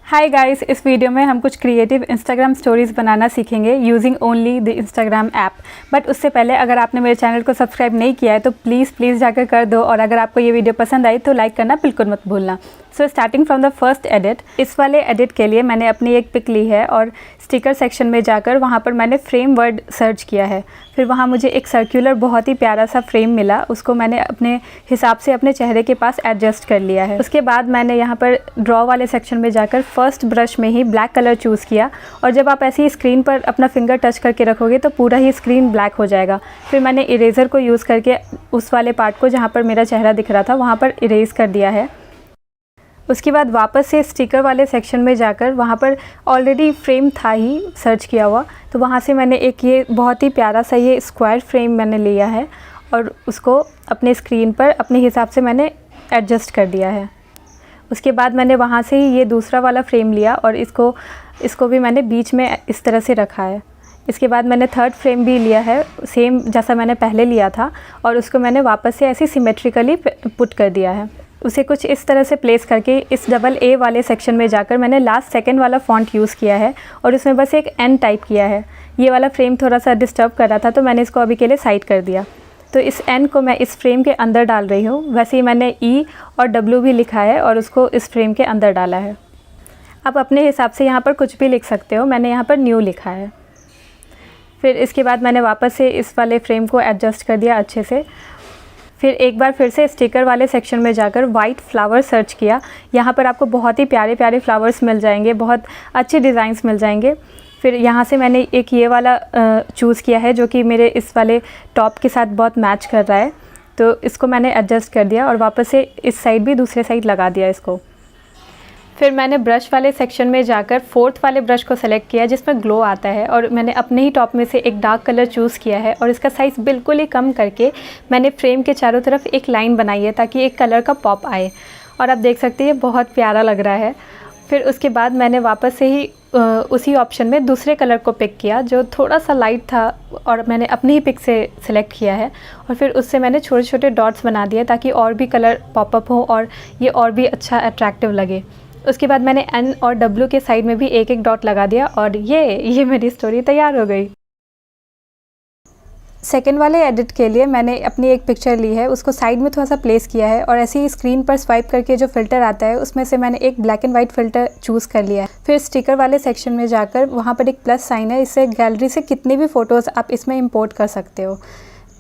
Hi guys, इस video में हम कुछ क्रिएटिव इंस्टाग्राम स्टोरीज़ बनाना सीखेंगे using only the Instagram app. But उससे पहले अगर आपने मेरे चैनल को सब्सक्राइब नहीं किया है तो प्लीज़ जाकर कर दो, और अगर आपको ये वीडियो पसंद आई तो लाइक करना बिल्कुल मत भूलना। So starting from the first edit, इस वाले एडिट के लिए मैंने अपनी एक पिक ली है और स्टिकर सेक्शन में जाकर वहाँ पर मैंने फ्रेम वर्ड सर्च किया है। फिर वहाँ मुझे एक सर्कुलर बहुत ही प्यारा सा फ्रेम मिला, उसको मैंने अपने हिसाब से अपने चेहरे के पास एडजस्ट कर लिया है। उसके बाद मैंने यहाँ पर ड्रॉ वाले सेक्शन में जाकर फर्स्ट ब्रश में ही ब्लैक कलर चूज़ किया, और जब आप ऐसी स्क्रीन पर अपना फिंगर टच करके रखोगे तो पूरा ही स्क्रीन ब्लैक हो जाएगा। फिर मैंने इरेज़र को यूज़ करके उस वाले पार्ट को जहाँ पर मेरा चेहरा दिख रहा था वहाँ पर इरेज़ कर दिया है। उसके बाद वापस से स्टिकर वाले सेक्शन में जाकर वहाँ पर ऑलरेडी फ्रेम था ही सर्च किया हुआ, तो वहाँ से मैंने एक ये बहुत ही प्यारा सा ये स्क्वायर फ्रेम मैंने लिया है और उसको अपने स्क्रीन पर अपने हिसाब से मैंने एडजस्ट कर दिया है। उसके बाद मैंने वहाँ से ही ये दूसरा वाला फ्रेम लिया और इसको भी मैंने बीच में इस तरह से रखा है। इसके बाद मैंने थर्ड फ्रेम भी लिया है सेम जैसा मैंने पहले लिया था, और उसको मैंने वापस से ऐसे सिमेट्रिकली पुट कर दिया है। उसे कुछ इस तरह से प्लेस करके इस डबल ए वाले सेक्शन में जाकर मैंने लास्ट सेकंड वाला फ़ॉन्ट यूज़ किया है और उसमें बस एक एन टाइप किया है। ये वाला फ्रेम थोड़ा सा डिस्टर्ब कर रहा था तो मैंने इसको अभी के लिए साइड कर दिया। तो इस एन को मैं इस फ्रेम के अंदर डाल रही हूँ। वैसे ही मैंने ई और डब्ल्यू भी लिखा है और उसको इस फ्रेम के अंदर डाला है। आप अपने हिसाब से यहाँ पर कुछ भी लिख सकते हो, मैंने यहाँ पर न्यू लिखा है। फिर इसके बाद मैंने वापस से इस वाले फ्रेम को एडजस्ट कर दिया अच्छे से। फिर एक बार फिर से स्टिकर वाले सेक्शन में जाकर वाइट फ्लावर सर्च किया। यहाँ पर आपको बहुत ही प्यारे प्यारे फ्लावर्स मिल जाएंगे, बहुत अच्छे डिज़ाइंस मिल जाएंगे। फिर यहाँ से मैंने एक ये वाला चूज़ किया है जो कि मेरे इस वाले टॉप के साथ बहुत मैच कर रहा है, तो इसको मैंने एडजस्ट कर दिया और वापस से इस साइड भी दूसरे साइड लगा दिया इसको। फिर मैंने ब्रश वाले सेक्शन में जाकर फोर्थ वाले ब्रश को सेलेक्ट किया जिसमें ग्लो आता है, और मैंने अपने ही टॉप में से एक डार्क कलर चूज़ किया है और इसका साइज़ बिल्कुल ही कम करके मैंने फ्रेम के चारों तरफ एक लाइन बनाई है ताकि एक कलर का पॉप आए, और आप देख सकते हैं बहुत प्यारा लग रहा है। फिर उसके बाद मैंने वापस से ही उसी ऑप्शन में दूसरे कलर को पिक किया जो थोड़ा सा लाइट था, और मैंने अपनी ही पिक से सिलेक्ट किया है, और फिर उससे मैंने छोटे छोटे डॉट्स बना दिए ताकि और भी कलर पॉपअप हो और ये और भी अच्छा अट्रैक्टिव लगे। उसके बाद मैंने एन और डब्ल्यू के साइड में भी एक एक डॉट लगा दिया और ये मेरी स्टोरी तैयार हो गई। सेकेंड वाले एडिट के लिए मैंने अपनी एक पिक्चर ली है, उसको साइड में थोड़ा सा प्लेस किया है, और ऐसे ही स्क्रीन पर स्वाइप करके जो फ़िल्टर आता है उसमें से मैंने एक black and white filter choose कर लिया है। फिर स्टिकर वाले सेक्शन में जाकर वहाँ पर एक प्लस साइन है, इससे गैलरी से कितनी भी फ़ोटोज़ आप इसमें इंपोर्ट कर सकते हो।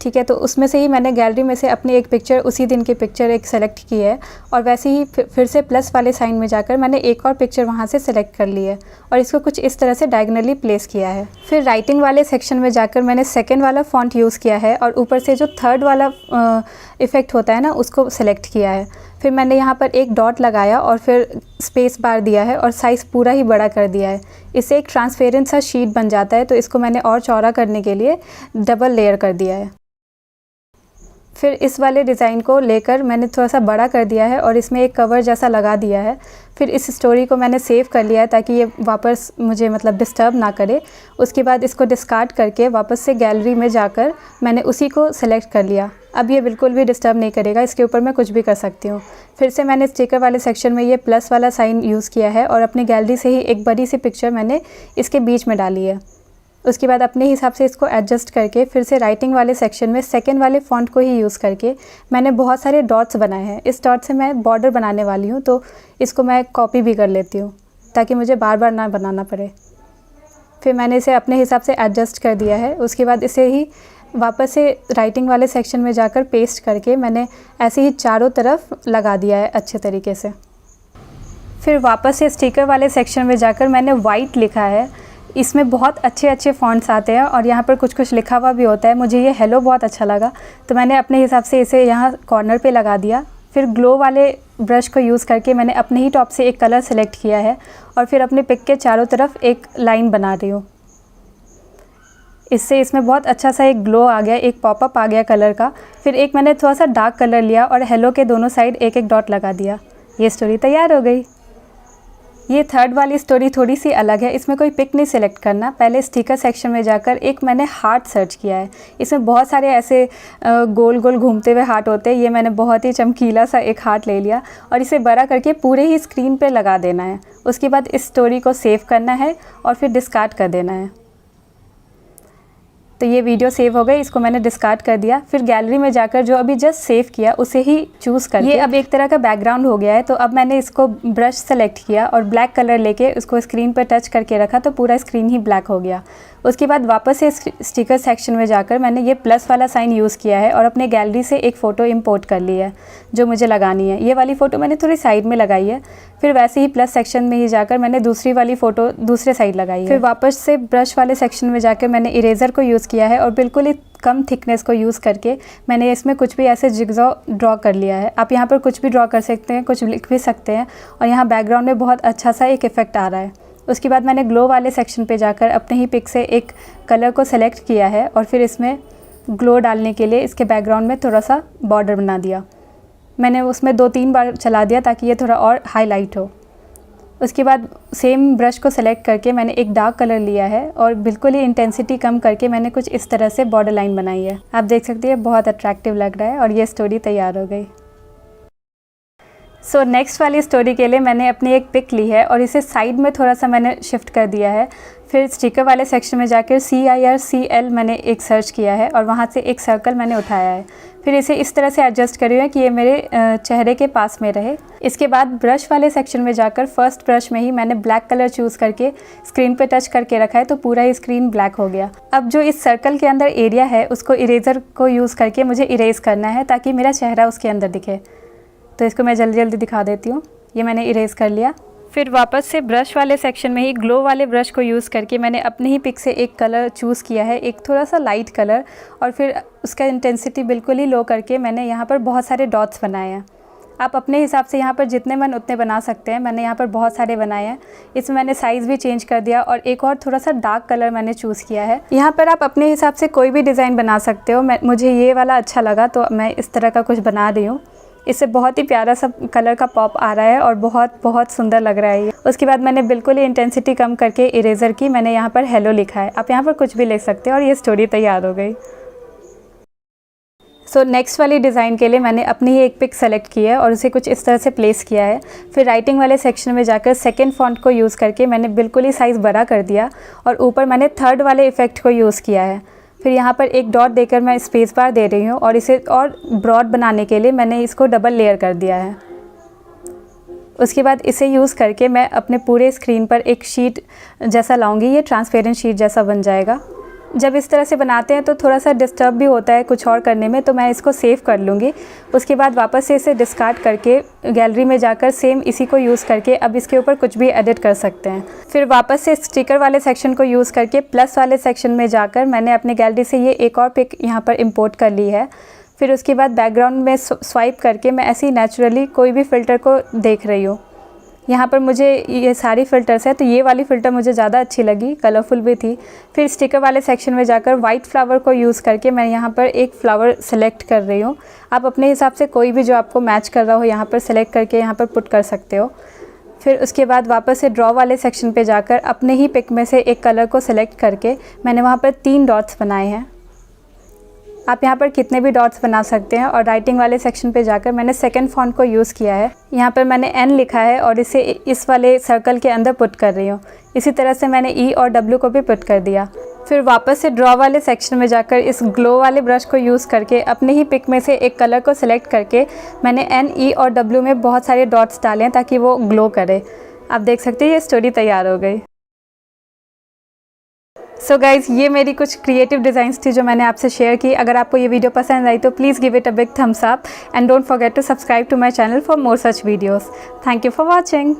ठीक है, तो उसमें से ही मैंने गैलरी में से अपनी एक पिक्चर उसी दिन की पिक्चर एक सेलेक्ट की है, और वैसे ही फिर से प्लस वाले साइन में जाकर मैंने एक और पिक्चर वहाँ से सेलेक्ट कर ली है और इसको कुछ इस तरह से डायगनली प्लेस किया है। फिर राइटिंग वाले सेक्शन में जाकर मैंने सेकंड वाला फ़ॉन्ट यूज़ किया है और ऊपर से जो थर्ड वाला इफ़ेक्ट होता है ना उसको सेलेक्ट किया है। फिर मैंने यहाँ पर एक डॉट लगाया और फिर स्पेस बार दिया है और साइज़ पूरा ही बड़ा कर दिया है। इससे एक ट्रांसपेरेंट सा शीट बन जाता है, तो इसको मैंने और चौड़ा करने के लिए डबल लेयर कर दिया है। फिर इस वाले डिज़ाइन को लेकर मैंने थोड़ा सा बड़ा कर दिया है और इसमें एक कवर जैसा लगा दिया है। फिर इस स्टोरी को मैंने सेव कर लिया है ताकि ये वापस मुझे डिस्टर्ब ना करे। उसके बाद इसको डिस्कार्ड करके वापस से गैलरी में जाकर मैंने उसी को सेलेक्ट कर लिया। अब ये बिल्कुल भी डिस्टर्ब नहीं करेगा, इसके ऊपर मैं कुछ भी कर सकती हूँ। फिर से मैंने स्टिकर वाले सेक्शन में ये प्लस वाला साइन यूज़ किया है और अपनी गैलरी से ही एक बड़ी सी पिक्चर मैंने इसके बीच में डाली है। उसके बाद अपने हिसाब से इसको एडजस्ट करके फिर से राइटिंग वाले सेक्शन में सेकंड वाले फ़ॉन्ट को ही यूज़ करके मैंने बहुत सारे डॉट्स बनाए हैं। इस डॉट से मैं बॉर्डर बनाने वाली हूँ, तो इसको मैं कॉपी भी कर लेती हूँ ताकि मुझे बार बार ना बनाना पड़े। फिर मैंने इसे अपने हिसाब से एडजस्ट कर दिया है। उसके बाद इसे ही वापस से राइटिंग वाले सेक्शन में जाकर पेस्ट करके मैंने ऐसे ही चारों तरफ लगा दिया है अच्छे तरीके से। फिर वापस से स्टिकर वाले सेक्शन में जाकर मैंने वाइट लिखा है। इसमें बहुत अच्छे अच्छे फ़ॉन्ट्स आते हैं और यहाँ पर कुछ लिखा हुआ भी होता है। मुझे ये हेलो बहुत अच्छा लगा, तो मैंने अपने हिसाब से इसे यहाँ कॉर्नर पे लगा दिया। फिर ग्लो वाले ब्रश को यूज़ करके मैंने अपने ही टॉप से एक कलर सेलेक्ट किया है और फिर अपने पिक के चारों तरफ एक लाइन बना रही हूँ। इससे इसमें बहुत अच्छा सा एक ग्लो आ गया, एक पॉपअप आ गया कलर का। फिर एक मैंने थोड़ा सा डार्क कलर लिया और हेलो के दोनों साइड एक एक डॉट लगा दिया। ये स्टोरी तैयार हो गई। ये थर्ड वाली स्टोरी थोड़ी सी अलग है। इसमें कोई पिक नहीं सिलेक्ट करना, पहले स्टिकर सेक्शन में जाकर एक मैंने हार्ट सर्च किया है। इसमें बहुत सारे ऐसे गोल गोल घूमते हुए हार्ट होते हैं। ये मैंने बहुत ही चमकीला सा एक हार्ट ले लिया और इसे बड़ा करके पूरे ही स्क्रीन पे लगा देना है। उसके बाद इस स्टोरी को सेव करना है और फिर डिस्कार्ड कर देना है। तो ये वीडियो सेव हो गई, इसको मैंने डिस्कार्ड कर दिया। फिर गैलरी में जाकर जो अभी जस्ट सेव किया उसे ही चूज़ कर, ये अब एक तरह का बैकग्राउंड हो गया है। तो अब मैंने इसको ब्रश सेलेक्ट किया और ब्लैक कलर लेके उसको स्क्रीन पर टच करके रखा तो पूरा स्क्रीन ही ब्लैक हो गया। उसके बाद वापस से स्टिकर सेक्शन में जाकर मैंने ये प्लस वाला साइन यूज़ किया है और अपने गैलरी से एक फ़ोटो इंपोर्ट कर ली है जो मुझे लगानी है। ये वाली फ़ोटो मैंने थोड़ी साइड में लगाई है। फिर वैसे ही प्लस सेक्शन में ही जाकर मैंने दूसरी वाली फ़ोटो दूसरे साइड लगाई है। फिर वापस से ब्रश वाले सेक्शन में जाकर मैंने इरेज़र को यूज़ किया है और बिल्कुल ही कम थिकनेस को यूज़ करके मैंने इसमें कुछ भी ऐसे जिगज़ॉ ड्रॉ कर लिया है। आप यहाँ पर कुछ भी ड्रॉ कर सकते हैं, कुछ लिख भी सकते हैं और यहाँ बैकग्राउंड में बहुत अच्छा सा एक इफ़ेक्ट आ रहा है। उसके बाद मैंने ग्लो वाले सेक्शन पे जाकर अपने ही पिक से एक कलर को सेलेक्ट किया है और फिर इसमें ग्लो डालने के लिए इसके बैकग्राउंड में थोड़ा सा बॉर्डर बना दिया। मैंने उसमें 2-3 बार चला दिया ताकि ये थोड़ा और हाईलाइट हो। उसके बाद सेम ब्रश को सेलेक्ट करके मैंने एक डार्क कलर लिया है और बिल्कुल ही इंटेंसिटी कम करके मैंने कुछ इस तरह से बॉर्डर लाइन बनाई है। आप देख सकते हैं बहुत अट्रैक्टिव लग रहा है और ये स्टोरी तैयार हो गई। सो नेक्स्ट वाली स्टोरी के लिए मैंने अपनी एक पिक ली है और इसे साइड में थोड़ा सा मैंने शिफ्ट कर दिया है। फिर स्टिकर वाले सेक्शन में जाकर CIRCL मैंने एक सर्च किया है और वहाँ से एक सर्कल मैंने उठाया है। फिर इसे इस तरह से एडजस्ट करी है कि ये मेरे चेहरे के पास में रहे। इसके बाद ब्रश वाले सेक्शन में जाकर फर्स्ट ब्रश में ही मैंने ब्लैक कलर चूज़ करके स्क्रीन पे टच करके रखा है तो पूरा ही स्क्रीन ब्लैक हो गया। अब जो इस सर्कल के अंदर एरिया है उसको इरेज़र को यूज़ करके मुझे इरेज़ करना है ताकि मेरा चेहरा उसके अंदर दिखे। तो इसको मैं जल्दी जल्दी दिखा देती हूँ। ये मैंने इरेज़ कर लिया। फिर वापस से ब्रश वाले सेक्शन में ही ग्लो वाले ब्रश को यूज़ करके मैंने अपने ही पिक से एक कलर चूज़ किया है, एक थोड़ा सा लाइट कलर, और फिर उसका इंटेंसिटी बिल्कुल ही लो करके मैंने यहाँ पर बहुत सारे डॉट्स बनाए हैं। आप अपने हिसाब से यहाँ पर जितने मन उतने बना सकते हैं। मैंने यहाँ पर बहुत सारे बनाए हैं। इसमें मैंने साइज़ भी चेंज कर दिया और एक और थोड़ा सा डार्क कलर मैंने चूज़ किया है। यहाँ पर आप अपने हिसाब से कोई भी डिज़ाइन बना सकते हो। मुझे ये वाला अच्छा लगा तो मैं इस तरह का कुछ बना रही हूँ। इससे बहुत ही प्यारा सा कलर का पॉप आ रहा है और बहुत सुंदर लग रहा है ये। उसके बाद मैंने बिल्कुल ही इंटेंसिटी कम करके इरेज़र की मैंने यहाँ पर हेलो लिखा है। आप यहाँ पर कुछ भी लिख सकते हो और ये स्टोरी तैयार हो गई। सो नेक्स्ट वाली डिज़ाइन के लिए मैंने अपनी ही एक पिक सेलेक्ट की है और उसे कुछ इस तरह से प्लेस किया है। फिर राइटिंग वाले सेक्शन में जाकर सेकंड फॉन्ट को यूज़ करके मैंने बिल्कुल ही साइज़ बड़ा कर दिया और ऊपर मैंने थर्ड वाले इफ़ेक्ट को यूज़ किया है। फिर यहाँ पर एक डॉट देकर मैं स्पेस बार दे रही हूँ और इसे और ब्रॉड बनाने के लिए मैंने इसको डबल लेयर कर दिया है। उसके बाद इसे यूज़ करके मैं अपने पूरे स्क्रीन पर एक शीट जैसा लाऊंगी। ये ट्रांसपेरेंट शीट जैसा बन जाएगा। जब इस तरह से बनाते हैं तो थोड़ा सा डिस्टर्ब भी होता है कुछ और करने में, तो मैं इसको सेव कर लूँगी। उसके बाद वापस से इसे डिस्कार्ड करके गैलरी में जाकर सेम इसी को यूज़ करके अब इसके ऊपर कुछ भी एडिट कर सकते हैं। फिर वापस से स्टिकर वाले सेक्शन को यूज़ करके प्लस वाले सेक्शन में जाकर मैंने अपने गैलरी से ये एक और पिक यहाँ पर इम्पोर्ट कर ली है। फिर उसके बाद बैकग्राउंड में स्वाइप करके मैं ऐसे ही नेचुरली कोई भी फ़िल्टर को देख रही हूँ। यहाँ पर मुझे ये सारी फ़िल्टर्स है तो ये वाली फ़िल्टर मुझे ज़्यादा अच्छी लगी, कलरफुल भी थी। फिर स्टिकर वाले सेक्शन में जाकर वाइट फ्लावर को यूज़ करके मैं यहाँ पर एक फ़्लावर सेलेक्ट कर रही हूँ। आप अपने हिसाब से कोई भी जो आपको मैच कर रहा हो यहाँ पर सेलेक्ट करके यहाँ पर पुट कर सकते हो। फिर उसके बाद वापस से ड्रॉ वाले सेक्शन पे जाकर अपने ही पिक में से एक कलर को सेलेक्ट करके मैंने वहाँ पर 3 डॉट्स बनाए हैं। आप यहाँ पर कितने भी डॉट्स बना सकते हैं। और राइटिंग वाले सेक्शन पे जाकर मैंने सेकंड फॉन्ट को यूज़ किया है। यहाँ पर मैंने N लिखा है और इसे इस वाले सर्कल के अंदर पुट कर रही हूँ। इसी तरह से मैंने E और W को भी पुट कर दिया। फिर वापस से ड्रॉ वाले सेक्शन में जाकर इस ग्लो वाले ब्रश को यूज़ करके अपने ही पिक में से एक कलर को सिलेक्ट करके मैंने N, E और W में बहुत सारे डॉट्स डाले हैं ताकि वो ग्लो करे। आप देख सकते हैं ये स्टोरी तैयार हो गई। सो गाइज़, ये मेरी कुछ क्रिएटिव डिज़ाइंस थी जो मैंने आपसे शेयर की। अगर आपको ये वीडियो पसंद आई तो please give it a big thumbs up and don't forget to subscribe to my channel for more such videos. Thank you for watching.